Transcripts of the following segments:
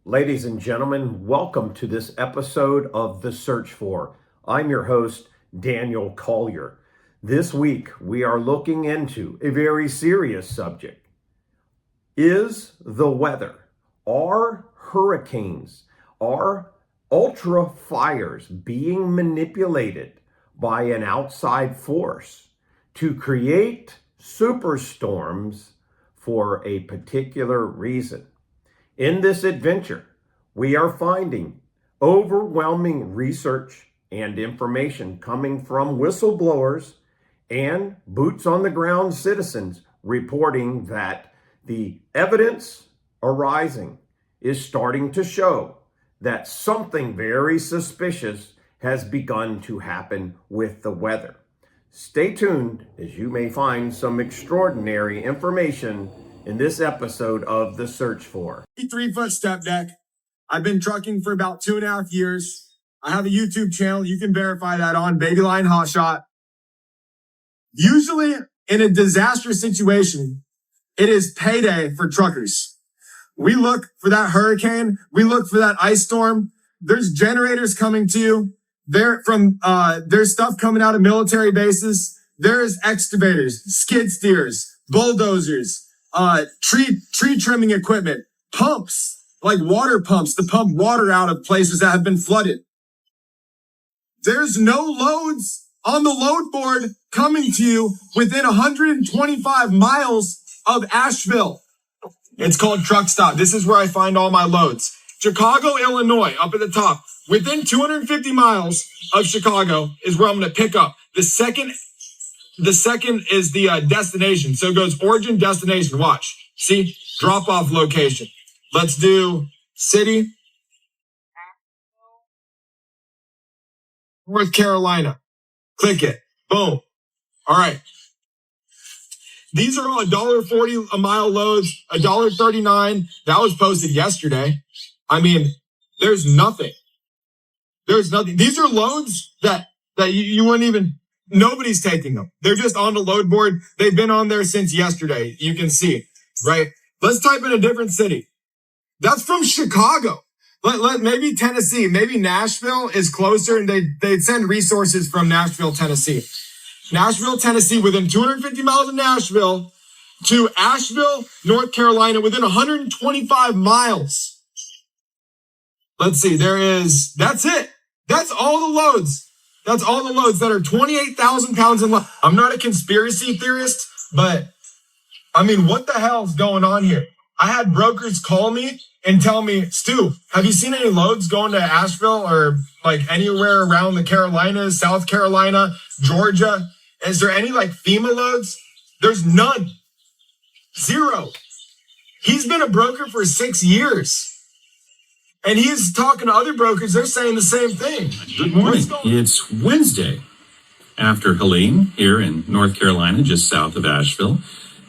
Ladies and gentlemen, welcome to this episode of The Search For. I'm your host, Daniel Collier. This week, we are looking into a very serious subject. Is the weather, are hurricanes, are ultra fires being manipulated by an outside force to create superstorms for a particular reason? In this adventure, we are finding overwhelming research and information coming from whistleblowers and boots on the ground citizens reporting that the evidence arising is starting to show that something very suspicious has begun to happen with the weather. Stay tuned as you may find some extraordinary information in this episode of The Search For. 3-foot step deck. I've been trucking for about 2.5 years. I have a YouTube channel. You can verify that on Baby Lion Hotshot. Usually in a disastrous situation, it is payday for truckers. We look for that hurricane. We look for that ice storm. There's generators coming to you. There's stuff coming out of military bases. There's excavators, skid steers, bulldozers, tree trimming equipment, pumps, like water pumps to pump water out of places that have been flooded. There's no loads on the load board coming to you within 125 miles of Asheville. It's called Truck Stop. This is where I find all my loads. Chicago, Illinois, up at the top. Within 250 miles of Chicago is where I'm going to pick up. The second is the destination. So it goes origin, destination. Watch. See? Drop-off location. Let's do city. North Carolina. Click it. Boom. All right. These are all $1.40 a mile loads, $1.39. That was posted yesterday. I mean, there's nothing. There's nothing. These are loads that you wouldn't even... Nobody's taking them. They're just on the load board. They've been on there since yesterday. You can see, right? Let's type in a different city. That's from Chicago. Maybe Tennessee, maybe Nashville is closer, and they'd send resources from Nashville, Tennessee. Nashville, Tennessee, within 250 miles of Nashville to Asheville, North Carolina, within 125 miles. Let's see. That's it. That's all the loads. That's all the loads that are 28,000 pounds in load. I'm not a conspiracy theorist, but I mean, what the hell's going on here? I had brokers call me and tell me, Stu, have you seen any loads going to Asheville or like anywhere around the Carolinas, South Carolina, Georgia? Is there any like FEMA loads? There's none. Zero. He's been a broker for 6 years. And he's talking to other brokers. They're saying the same thing. Good morning. It's Wednesday after Helene here in North Carolina, just south of Asheville.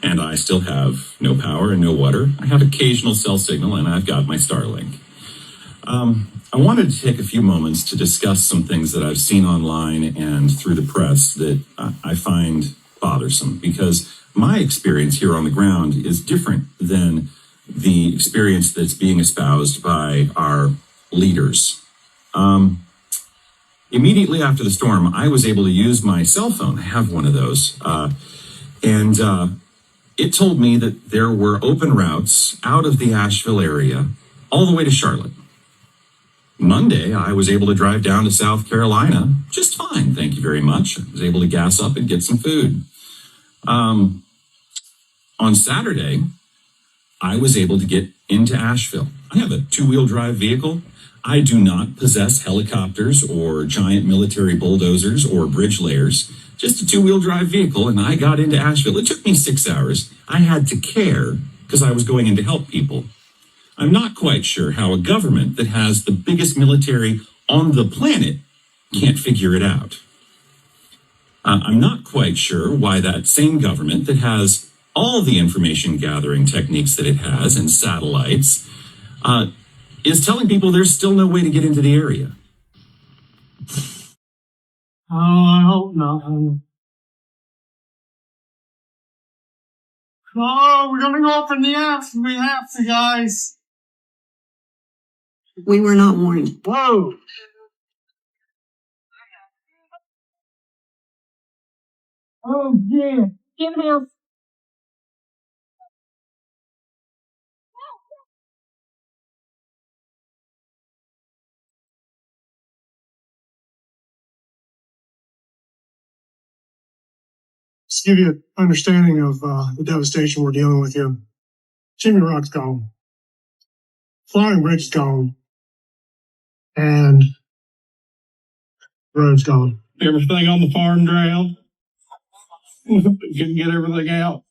And I still have no power and no water. I have occasional cell signal, and I've got my Starlink. I wanted to take a few moments to discuss some things that I've seen online and through the press that I find bothersome, because my experience here on the ground is different than the experience that's being espoused by our leaders. Immediately after the storm, I was able to use my cell phone. I have one of those. And it told me that there were open routes out of the Asheville area all the way to Charlotte. Monday, I was able to drive down to South Carolina just fine, thank you very much. I was able to gas up and get some food. On Saturday, I was able to get into Asheville. I have a 2-wheel drive vehicle. I do not possess helicopters or giant military bulldozers or bridge layers, just a 2-wheel drive vehicle, and I got into Asheville. It took me 6 hours. I had to care because I was going in to help people. I'm not quite sure how a government that has the biggest military on the planet can't figure it out. I'm not quite sure why that same government that has all the information gathering techniques that it has and satellites is telling people there's still no way to get into the area. Oh, I hope not. Oh, we're gonna go up in the apps. We have to, guys. We were not warned. Whoa. Oh, yeah. Get him. Just to give you an understanding of the devastation we're dealing with here. Chimney Rock's gone. Flying Bridge is gone. And road's gone. Everything on the farm drowned. Couldn't get everything out.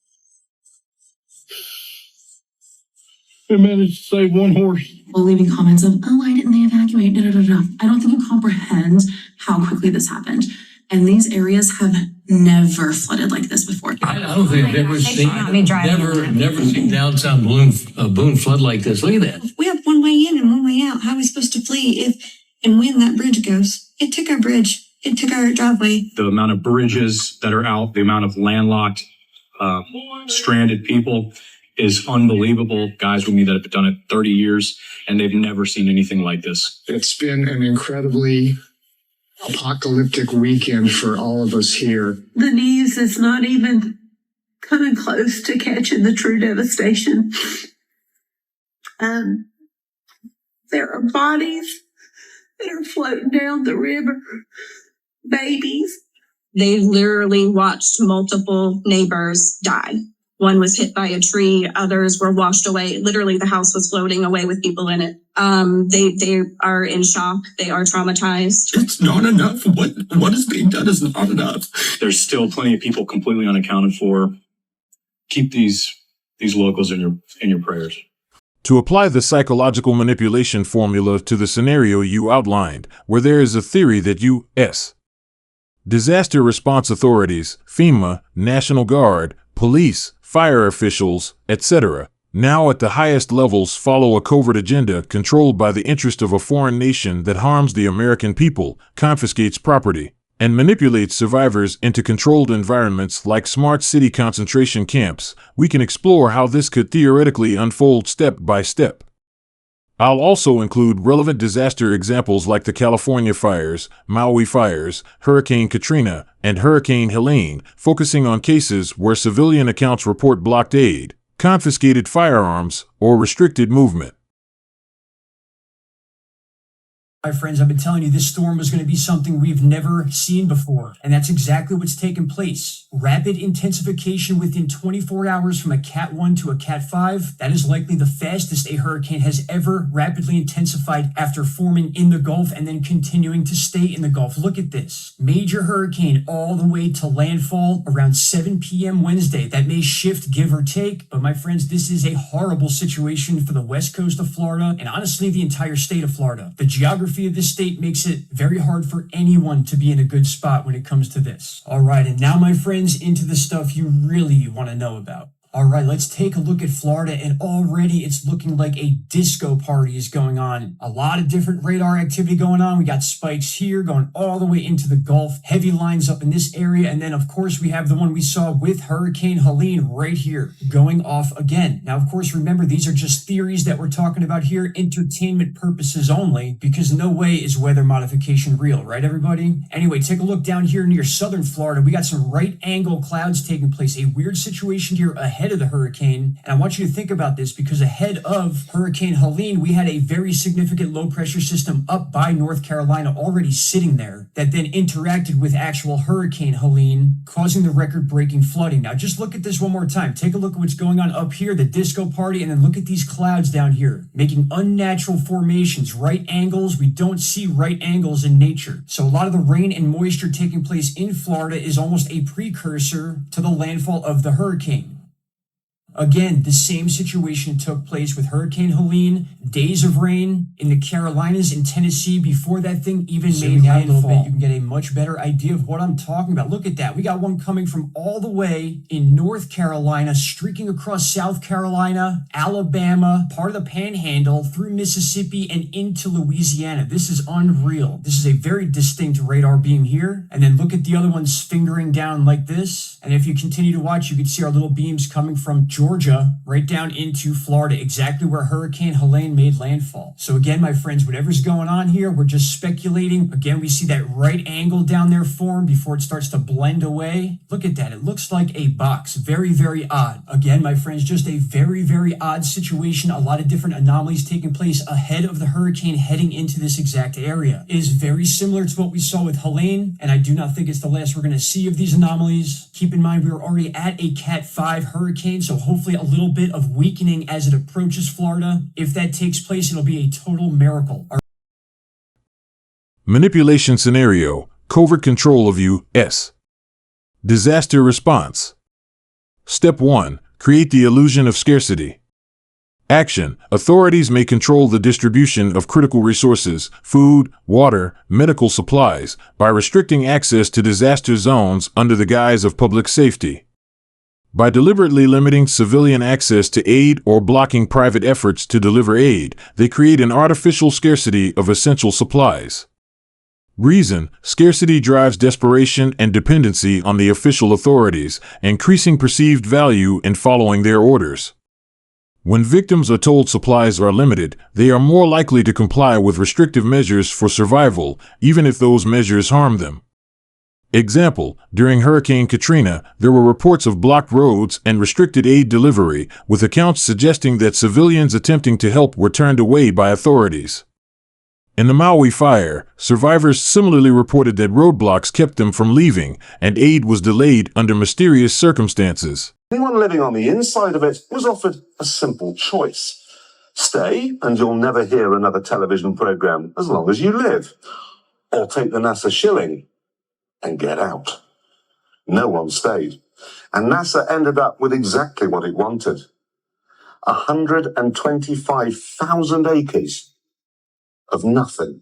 We managed to save one horse. People leaving comments of, oh, why didn't they evacuate? Da, da, da, da. I don't think you comprehend how quickly this happened. And these areas have never flooded like this before. I don't think I've ever seen downtown Boone flood like this. Look at that. We have one way in and one way out. How are we supposed to flee if and when that bridge goes? It took our bridge. It took our driveway. The amount of bridges that are out, the amount of landlocked, stranded people is unbelievable. Guys with me that have done it 30 years, and they've never seen anything like this. It's been an incredibly apocalyptic weekend for all of us here. The news is not even coming close to catching the true devastation. There are bodies that are floating down the river, babies. They literally watched multiple neighbors die. One was hit by a tree. Others were washed away. Literally, the house was floating away with people in it. They are in shock. They are traumatized. It's not enough. What is being done is not enough. There's still plenty of people completely unaccounted for. Keep these locals in your prayers. To apply the psychological manipulation formula to the scenario you outlined, where there is a theory that U.S. disaster response authorities, FEMA, National Guard, police, fire officials, etc., now at the highest levels follow a covert agenda controlled by the interest of a foreign nation that harms the American people, confiscates property, and manipulates survivors into controlled environments like smart city concentration camps, we can explore how this could theoretically unfold step by step. I'll also include relevant disaster examples like the California fires, Maui fires, Hurricane Katrina, and Hurricane Helene, focusing on cases where civilian accounts report blocked aid, confiscated firearms, or restricted movement. My friends, I've been telling you this storm was going to be something we've never seen before. And that's exactly what's taken place. Rapid intensification within 24 hours from a Cat 1 to a Cat 5. That is likely the fastest a hurricane has ever rapidly intensified after forming in the Gulf and then continuing to stay in the Gulf. Look at this. Major hurricane all the way to landfall around 7 p.m. Wednesday. That may shift, give or take. But my friends, this is a horrible situation for the west coast of Florida and honestly the entire state of Florida. The geography of this state makes it very hard for anyone to be in a good spot when it comes to this. All right, and now, my friends, into the stuff you really want to know about. All right, let's take a look at Florida, and already it's looking like a disco party is going on. A lot of different radar activity going on. We got spikes here going all the way into the Gulf, heavy lines up in this area, and then, of course, we have the one we saw with Hurricane Helene right here, going off again. Now, of course, remember, these are just theories that we're talking about here, entertainment purposes only, because no way is weather modification real, right, everybody? Anyway, take a look down here near southern Florida. We got some right-angle clouds taking place, a weird situation here ahead of the hurricane. And I want you to think about this because ahead of Hurricane Helene, we had a very significant low pressure system up by North Carolina already sitting there that then interacted with actual Hurricane Helene, causing the record breaking flooding. Now just look at this one more time. Take a look at what's going on up here, the disco party, and then look at these clouds down here, making unnatural formations, right angles. We don't see right angles in nature. So a lot of the rain and moisture taking place in Florida is almost a precursor to the landfall of the hurricane. Again, the same situation took place with Hurricane Helene, days of rain in the Carolinas and Tennessee before that thing even made landfall. You can get a much better idea of what I'm talking about. Look at that. We got one coming from all the way in North Carolina, streaking across South Carolina, Alabama, part of the Panhandle, through Mississippi, and into Louisiana. This is unreal. This is a very distinct radar beam here. And then look at the other ones fingering down like this. And if you continue to watch, you can see our little beams coming from Georgia right down into Florida, exactly where Hurricane Helene made landfall. So again, my friends, whatever's going on here, we're just speculating. Again, we see that right angle down there form before it starts to blend away. Look at that. It looks like a box. Very, very odd. Again, my friends, just a very, very odd situation. A lot of different anomalies taking place ahead of the hurricane heading into this exact area. It is very similar to what we saw with Helene, and I do not think it's the last we're going to see of these anomalies. Keep in mind, we are already at a Cat 5 hurricane, so hopefully a little bit of weakening as it approaches Florida. If that takes place, it'll be a total miracle. Manipulation scenario, covert control of U.S. Disaster response. Step 1. Create the illusion of scarcity. Action. Authorities may control the distribution of critical resources, food, water, medical supplies, by restricting access to disaster zones under the guise of public safety. By deliberately limiting civilian access to aid or blocking private efforts to deliver aid, they create an artificial scarcity of essential supplies. Reason: scarcity drives desperation and dependency on the official authorities, increasing perceived value in following their orders. When victims are told supplies are limited, they are more likely to comply with restrictive measures for survival, even if those measures harm them. Example: during Hurricane Katrina, there were reports of blocked roads and restricted aid delivery, with accounts suggesting that civilians attempting to help were turned away by authorities. In the Maui fire, survivors similarly reported that roadblocks kept them from leaving, and aid was delayed under mysterious circumstances. Anyone living on the inside of it was offered a simple choice. Stay, and you'll never hear another television program as long as you live. Or take the NASA shilling and get out. No one stayed. And NASA ended up with exactly what it wanted. 125,000 acres of nothing.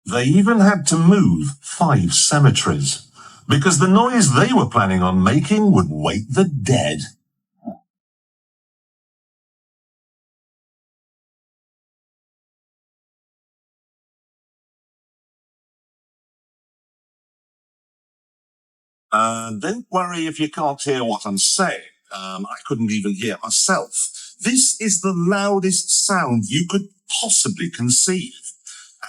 They even had to move 5 cemeteries because the noise they were planning on making would wake the dead. Don't worry if you can't hear what I'm saying. I couldn't even hear myself. This is the loudest sound you could possibly conceive.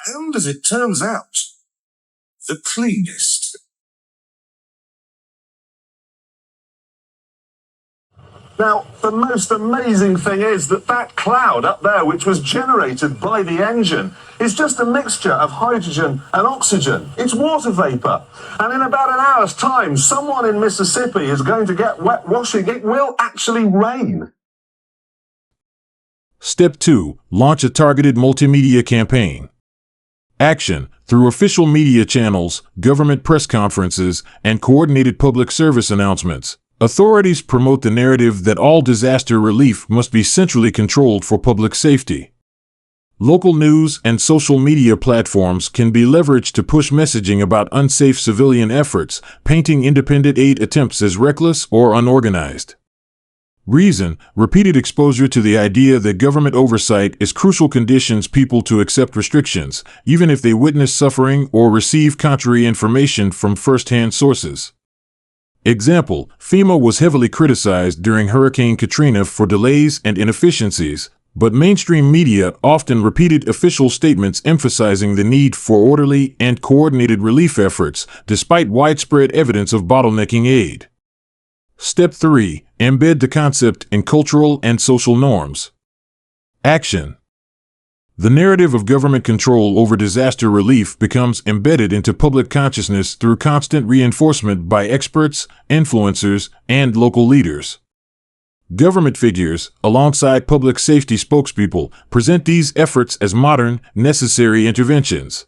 And as it turns out, the cleanest. Now, the most amazing thing is that cloud up there, which was generated by the engine, is just a mixture of hydrogen and oxygen. It's water vapor. And in about an hour's time, someone in Mississippi is going to get wet washing. It will actually rain. Step 2. Launch a targeted multimedia campaign. Action. Through official media channels, government press conferences, and coordinated public service announcements, authorities promote the narrative that all disaster relief must be centrally controlled for public safety. Local news and social media platforms can be leveraged to push messaging about unsafe civilian efforts, painting independent aid attempts as reckless or unorganized. Reason: repeated exposure to the idea that government oversight is crucial conditions people to accept restrictions, even if they witness suffering or receive contrary information from first-hand sources. Example: FEMA was heavily criticized during Hurricane Katrina for delays and inefficiencies, but mainstream media often repeated official statements emphasizing the need for orderly and coordinated relief efforts, despite widespread evidence of bottlenecking aid. Step 3. Embed the concept in cultural and social norms. Action. The narrative of government control over disaster relief becomes embedded into public consciousness through constant reinforcement by experts, influencers, and local leaders. Government figures, alongside public safety spokespeople, present these efforts as modern, necessary interventions.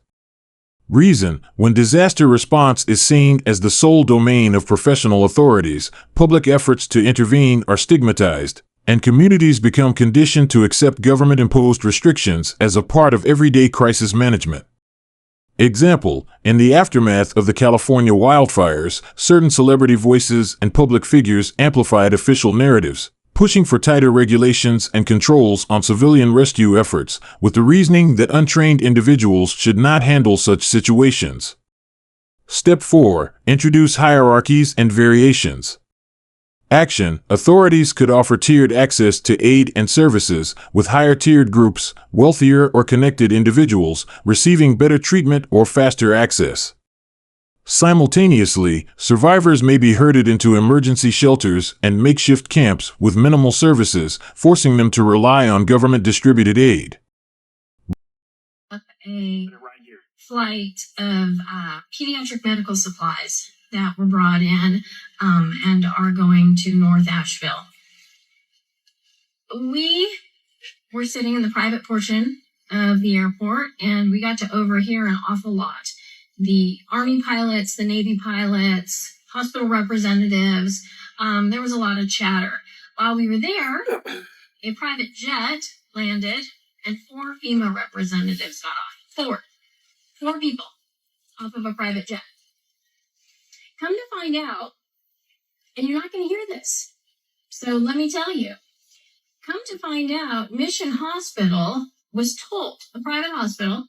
Reason: when disaster response is seen as the sole domain of professional authorities, public efforts to intervene are stigmatized, and communities become conditioned to accept government-imposed restrictions as a part of everyday crisis management. Example: in the aftermath of the California wildfires, certain celebrity voices and public figures amplified official narratives, pushing for tighter regulations and controls on civilian rescue efforts, with the reasoning that untrained individuals should not handle such situations. Step 4. Introduce hierarchies and variations. Action: authorities could offer tiered access to aid and services, with higher-tiered groups, wealthier or connected individuals, receiving better treatment or faster access. Simultaneously, survivors may be herded into emergency shelters and makeshift camps with minimal services, forcing them to rely on government-distributed aid. A flight of pediatric medical supplies that were brought in and are going to North Asheville. We were sitting in the private portion of the airport, and we got to overhear an awful lot. The Army pilots, the Navy pilots, hospital representatives, there was a lot of chatter. While we were there, a private jet landed and 4 FEMA representatives got off. Four people off of a private jet. Come to find out, and you're not going to hear this, so let me tell you. Come to find out, Mission Hospital was told, a private hospital,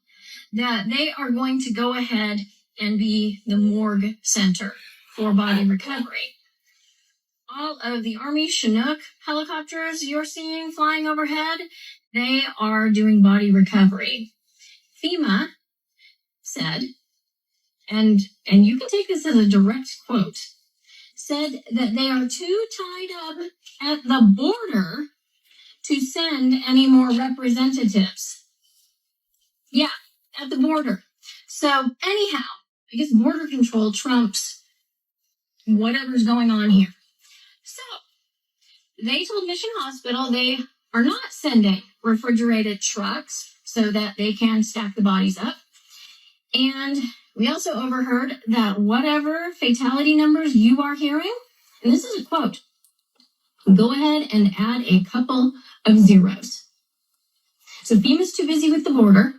that they are going to go ahead and be the morgue center for body recovery. All of the Army Chinook helicopters you're seeing flying overhead, they are doing body recovery. FEMA said, and you can take this as a direct quote, said that they are too tied up at the border to send any more representatives. Yeah, at the border. So anyhow, I guess border control trumps whatever's going on here. So they told Mission Hospital they are not sending refrigerated trucks so that they can stack the bodies up. And we also overheard that whatever fatality numbers you are hearing, and this is a quote, go ahead and add a couple of zeros. So FEMA's too busy with the border.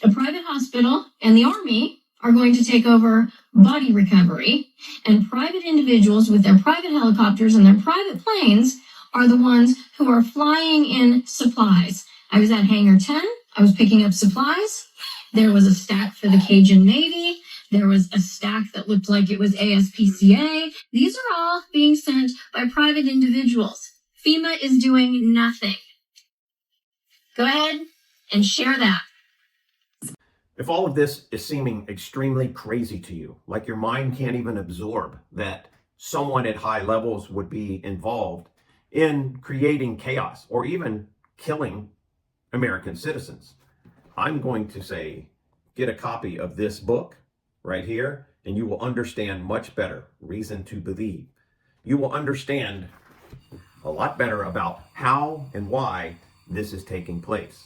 A private hospital and the Army are going to take over body recovery, and private individuals with their private helicopters and their private planes are the ones who are flying in supplies. I was at Hangar 10. I was picking up supplies. There was a stack for the Cajun Navy. There was a stack that looked like it was ASPCA. These are all being sent by private individuals. FEMA is doing nothing. Go ahead and share that. If all of this is seeming extremely crazy to you, like your mind can't even absorb that someone at high levels would be involved in creating chaos or even killing American citizens, I'm going to say, get a copy of this book right here, and you will understand much better Reason to Believe. You will understand a lot better about how and why this is taking place.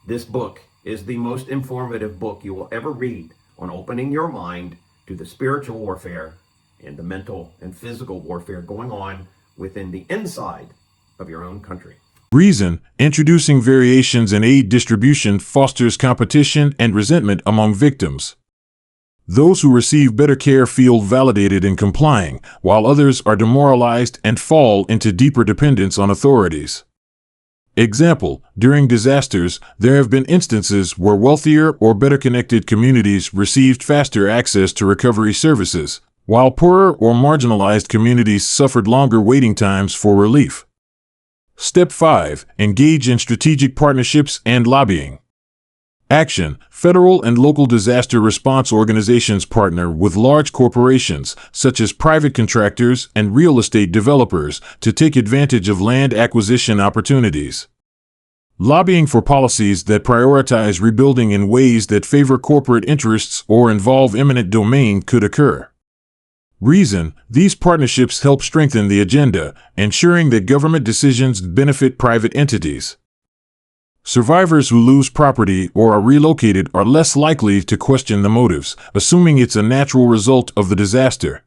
This book is the most informative book you will ever read on opening your mind to the spiritual warfare and the mental and physical warfare going on within the inside of your own country. Reason: introducing variations in aid distribution fosters competition and resentment among victims. Those who receive better care feel validated in complying, while others are demoralized and fall into deeper dependence on authorities. Example: during disasters, there have been instances where wealthier or better connected communities received faster access to recovery services, while poorer or marginalized communities suffered longer waiting times for relief. Step 5. Engage in strategic partnerships and lobbying. Action: federal and local disaster response organizations partner with large corporations, such as private contractors and real estate developers, to take advantage of land acquisition opportunities. Lobbying for policies that prioritize rebuilding in ways that favor corporate interests or involve eminent domain could occur. Reason: these partnerships help strengthen the agenda, ensuring that government decisions benefit private entities. Survivors who lose property or are relocated are less likely to question the motives, assuming it's a natural result of the disaster.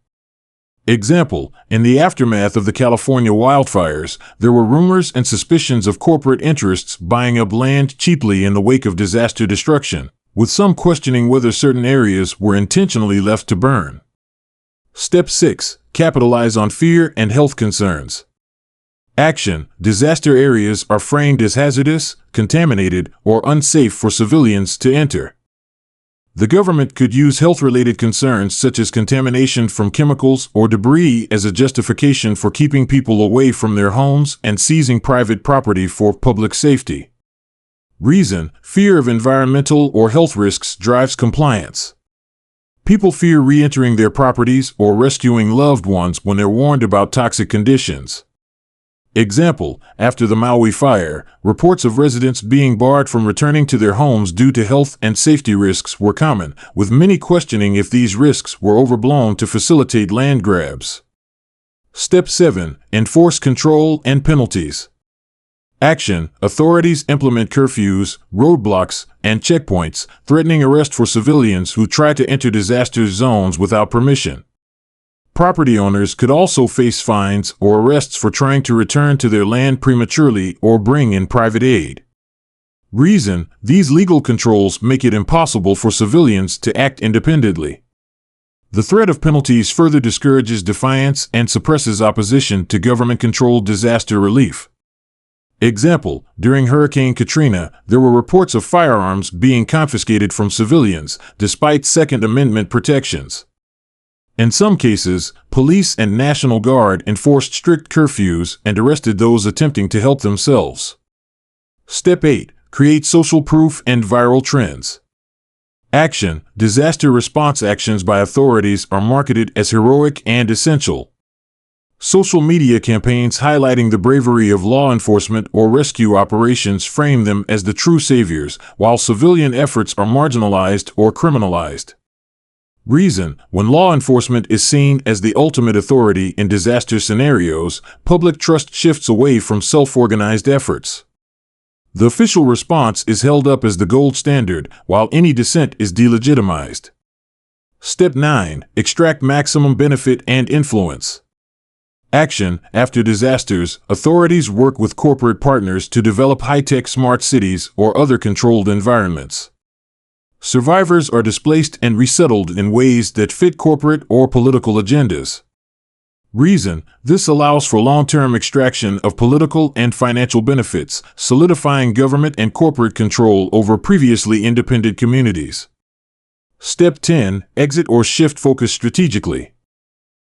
Example, in the aftermath of the California wildfires, there were rumors and suspicions of corporate interests buying up land cheaply in the wake of disaster destruction, with some questioning whether certain areas were intentionally left to burn. Step 6. Capitalize on fear and health concerns. Action. Disaster areas are framed as hazardous, contaminated, or unsafe for civilians to enter. The government could use health-related concerns such as contamination from chemicals or debris as a justification for keeping people away from their homes and seizing private property for public safety. Reason: fear of environmental or health risks drives compliance. People fear re-entering their properties or rescuing loved ones when they're warned about toxic conditions. Example, after the Maui fire, reports of residents being barred from returning to their homes due to health and safety risks were common, with many questioning if these risks were overblown to facilitate land grabs. Step 7. Enforce control and penalties. Action. Authorities implement curfews, roadblocks, and checkpoints, threatening arrest for civilians who try to enter disaster zones without permission. Property owners could also face fines or arrests for trying to return to their land prematurely or bring in private aid. Reason: these legal controls make it impossible for civilians to act independently. The threat of penalties further discourages defiance and suppresses opposition to government-controlled disaster relief. Example, during Hurricane Katrina, there were reports of firearms being confiscated from civilians, despite Second Amendment protections. In some cases, police and National Guard enforced strict curfews and arrested those attempting to help themselves. Step 8. Create social proof and viral trends. Action. Disaster response actions by authorities are marketed as heroic and essential. Social media campaigns highlighting the bravery of law enforcement or rescue operations frame them as the true saviors, while civilian efforts are marginalized or criminalized. Reason: when law enforcement is seen as the ultimate authority in disaster scenarios, public trust shifts away from self-organized efforts. The official response is held up as the gold standard, while any dissent is delegitimized. Step 9. Extract maximum benefit and influence. Action. After disasters, authorities work with corporate partners to develop high-tech smart cities or other controlled environments. Survivors are displaced and resettled in ways that fit corporate or political agendas. Reason: this allows for long-term extraction of political and financial benefits, solidifying government and corporate control over previously independent communities. Step 10. Exit or shift focus strategically.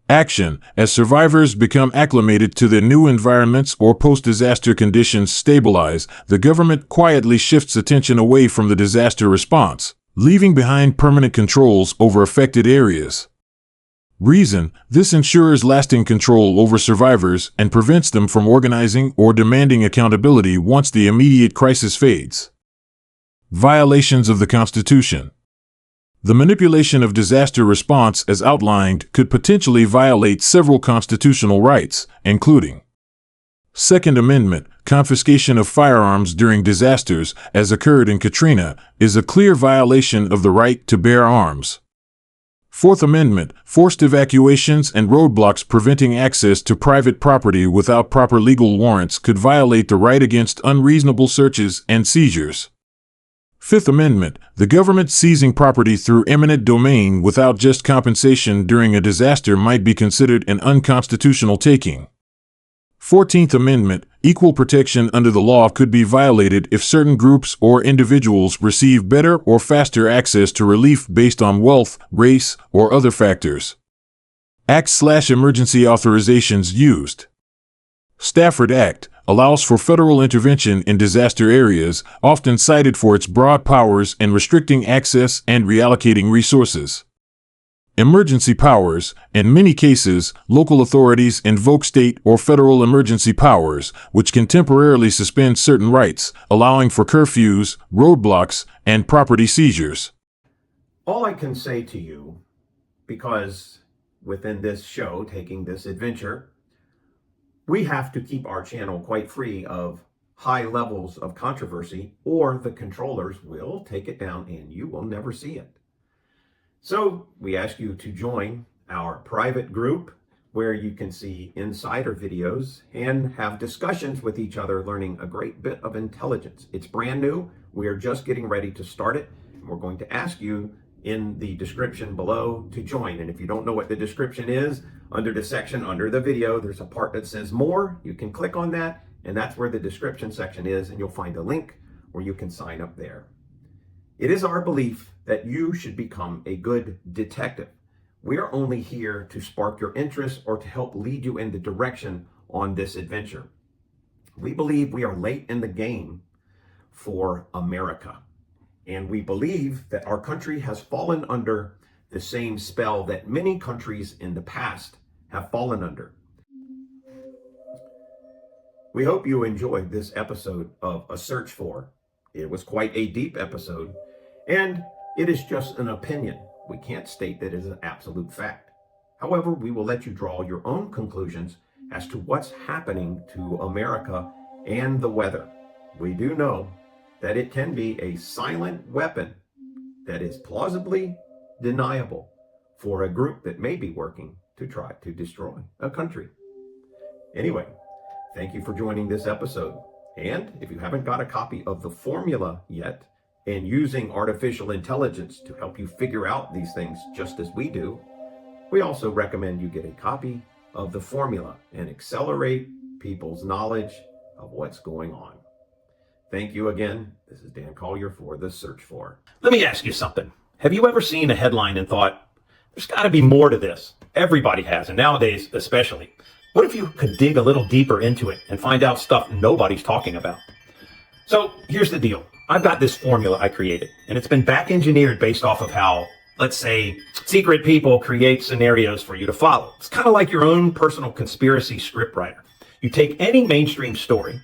Action. As survivors become acclimated to their new environments or post-disaster conditions stabilize, the government quietly shifts attention away from the disaster response, leaving behind permanent controls over affected areas. Reason: this ensures lasting control over survivors and prevents them from organizing or demanding accountability once the immediate crisis fades. Violations of the Constitution. The manipulation of disaster response as outlined could potentially violate several constitutional rights, including Second Amendment. Confiscation of firearms during disasters, as occurred in Katrina, is a clear violation of the right to bear arms. Fourth Amendment. Forced evacuations and roadblocks preventing access to private property without proper legal warrants could violate the right against unreasonable searches and seizures. Fifth Amendment. The government seizing property through eminent domain without just compensation during a disaster might be considered an unconstitutional taking. 14th Amendment. Equal protection under the law could be violated if certain groups or individuals receive better or faster access to relief based on wealth, race, or other factors. Acts/emergency authorizations used. Stafford Act allows for federal intervention in disaster areas, often cited for its broad powers in restricting access and reallocating resources. Emergency powers. In many cases, local authorities invoke state or federal emergency powers, which can temporarily suspend certain rights, allowing for curfews, roadblocks, and property seizures. All I can say to you, because within this show, taking this adventure, we have to keep our channel quite free of high levels of controversy, or the controllers will take it down and you will never see it. So we ask you to join our private group where you can see insider videos and have discussions with each other, learning a great bit of intelligence. It's brand new. We are just getting ready to start it. We're going to ask you in the description below to join. And if you don't know what the description is, under the section under the video, there's a part that says more. You can click on that, and that's where the description section is, and you'll find a link where you can sign up there. It is our belief that you should become a good detective. We are only here to spark your interest or to help lead you in the direction on this adventure. We believe we are late in the game for America. And we believe that our country has fallen under the same spell that many countries in the past have fallen under. We hope you enjoyed this episode of A Search For. It was quite a deep episode, and it is just an opinion. We can't state that it is an absolute fact. However, we will let you draw your own conclusions as to what's happening to America and the weather. We do know that it can be a silent weapon that is plausibly deniable for a group that may be working to try to destroy a country. Anyway, thank you for joining this episode. And if you haven't got a copy of the formula yet, and using artificial intelligence to help you figure out these things just as we do, we also recommend you get a copy of the formula and accelerate people's knowledge of what's going on. Thank you again. This is Dan Collier for The Search For. Let me ask you something. Have you ever seen a headline and thought, there's got to be more to this? Everybody has, and nowadays especially. What if you could dig a little deeper into it and find out stuff nobody's talking about? So here's the deal. I've got this formula I created, and it's been back engineered based off of how, let's say, secret people create scenarios for you to follow. It's kind of like your own personal conspiracy scriptwriter. You take any mainstream story,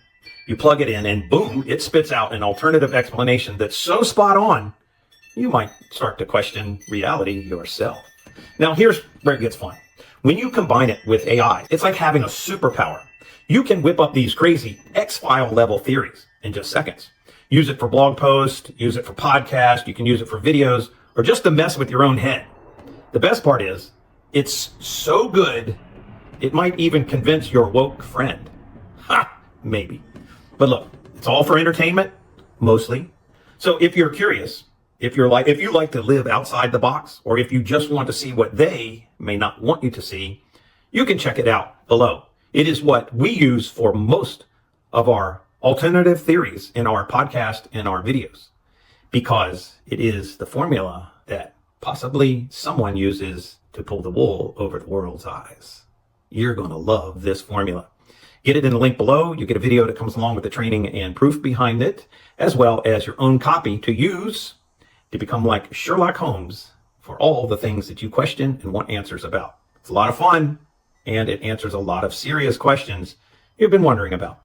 you plug it in, and boom, it spits out an alternative explanation that's so spot on, you might start to question reality yourself. Now, here's where it gets fun. When you combine it with AI, it's like having a superpower. You can whip up these crazy X-File level theories in just seconds. Use it for blog posts, use it for podcasts, you can use it for videos, or just to mess with your own head. The best part is, it's so good, it might even convince your woke friend. Ha! Maybe. But look, it's all for entertainment, mostly. So if you're curious, if you like to live outside the box, or if you just want to see what they may not want you to see, you can check it out below. It is what we use for most of our alternative theories in our podcast and our videos, because it is the formula that possibly someone uses to pull the wool over the world's eyes. You're going to love this formula. Get it in the link below. You get a video that comes along with the training and proof behind it, as well as your own copy to use to become like Sherlock Holmes for all the things that you question and want answers about. It's a lot of fun, and it answers a lot of serious questions you've been wondering about.